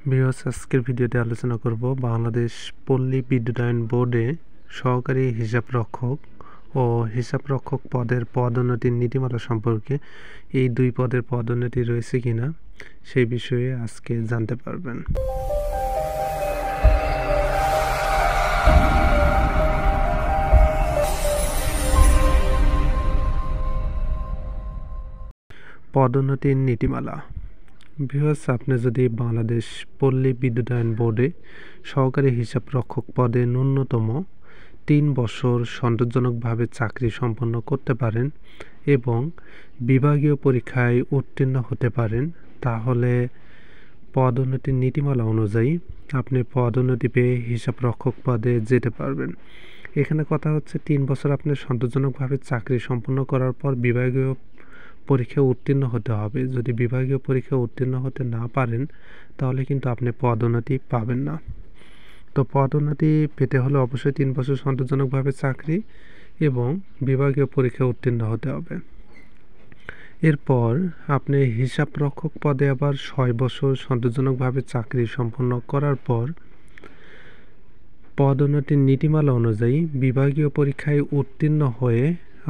Viewers, আজকের ভিডিওতে আলোচনা করব বাংলাদেশ পল্লী বিদ্যুতায়ন বোর্ডে সহকারী হিসাবরক্ষক ও হিসাবরক্ষক পদের পদোন্নতির নীতিমালা সম্পর্কে। এই দুই পদের পদোন্নতি রয়েছে কিনা সেই বিষয়ে আজকে জানতে পারবেন। পদোন্নতির নীতিমালা। ভিউয়ার্স, আপনি যদি বাংলাদেশ পল্লী বিদ্যুতায়ন বোর্ডে সহকারী হিসাবরক্ষক পদে ন্যূনতম 3 বছর সন্তোষজনকভাবে চাকরি সম্পন্ন করতে পারেন এবং বিভাগীয় পরীক্ষায় উত্তীর্ণ হতে পারেন, তাহলে পদোন্নতির নীতিমালা অনুযায়ী আপনি পদোন্নতি পেয়ে হিসাবরক্ষক পদে যেতে পারবেন। এখানে কথা হচ্ছে 3 বছর আপনি সন্তোষজনকভাবে চাকরি সম্পন্ন করার পর বিভাগীয় পরীক্ষায় উত্তীর্ণ হতে হবে। যদি বিভাগীয় পরীক্ষায় উত্তীর্ণ হতে না পারেন তাহলে কিন্তু আপনি পদোন্নতি পাবেন না। তো পদোন্নতি পেতে হলে অবশ্যই 3 বছর সন্তোষজনকভাবে চাকরি এবং বিভাগীয় পরীক্ষায় উত্তীর্ণ হতে হবে। এরপর আপনি হিসাবরক্ষক পদে আবার 6 বছর সন্তোষজনকভাবে চাকরি সম্পন্ন করার পর পদোন্নতির নীতিমালা অনুযায়ী বিভাগীয় পরীক্ষায় উত্তীর্ণ হয়ে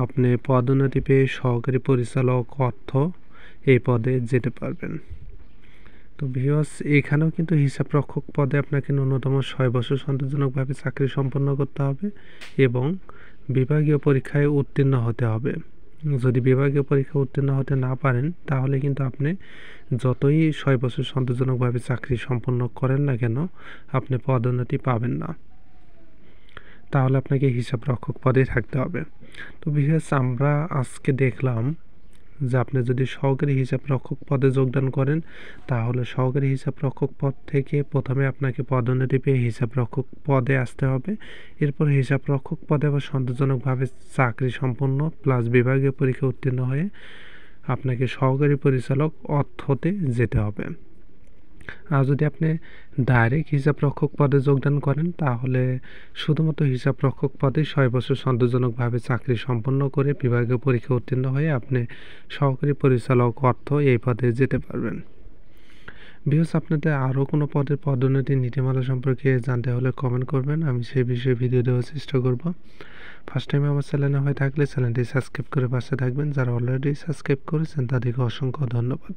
আপনি পদোন্নতি পেয়ে সহকারী পরিচালক অর্থ এই পদে যেতে পারবেন। তো ভিউয়ার্স, এখানেও কিন্তু হিসাবরক্ষক পদে আপনাকে ন্যূনতম 6 বছর সন্তোষজনকভাবে চাকরি সম্পন্ন করতে হবে এবং বিভাগীয় পরীক্ষায় উত্তীর্ণ হতে হবে। যদি বিভাগীয় পরীক্ষা উত্তীর্ণ হতে না পারেন তাহলে কিন্তু আপনি যতই 6 বছর সন্তোষজনকভাবে চাকরি সম্পন্ন করেন না কেন আপনি পদোন্নতি পাবেন না। তাহলে আপনাকে হিসাবরক্ষক পদে থাকতে হবে। তো ভিউয়ার্স, আমরা আজকে দেখলাম যে আপনি যদি সহকারী হিসাবরক্ষক পদে যোগদান করেন তাহলে সহকারী হিসাবরক্ষক পদ থেকে প্রথমে আপনাকে পদোন্নতি পেয়ে হিসাবরক্ষক পদে আসতে হবে। এরপর হিসাবরক্ষক পদে আবার সন্তোষজনকভাবে চাকরি সম্পন্ন প্লাস বিভাগীয় পরীক্ষা উত্তীর্ণ হয়ে আপনাকে সহকারী পরিচালক অর্থতে যেতে হবে। আর যদি আপনি ডাইরেক্ট হিসাবরক্ষক পদে যোগদান করেন তাহলে শুধুমাত্র হিসাবরক্ষক পদে 6 বছর সন্তোষজনকভাবে চাকরি সম্পন্ন করে বিভাগীয় পরীক্ষা উত্তীর্ণ হয়ে আপনি সহকারী পরিচালক অর্থ এই পদে যেতে পারবেন। ভিউয়ার্স, আপনাদের আরও কোনো পদের পদোন্নতির নীতিমালা সম্পর্কে জানতে হলে কমেন্ট করবেন, আমি সেই বিষয়ে ভিডিও দেওয়ার চেষ্টা করব। ফার্স্ট টাইম আমার চ্যানেলে হয়ে থাকলে চ্যানেলটি সাবস্ক্রাইব করে পাশে থাকবেন। যারা অলরেডি সাবস্ক্রাইব করেছেন তাদেরকে অসংখ্য ধন্যবাদ।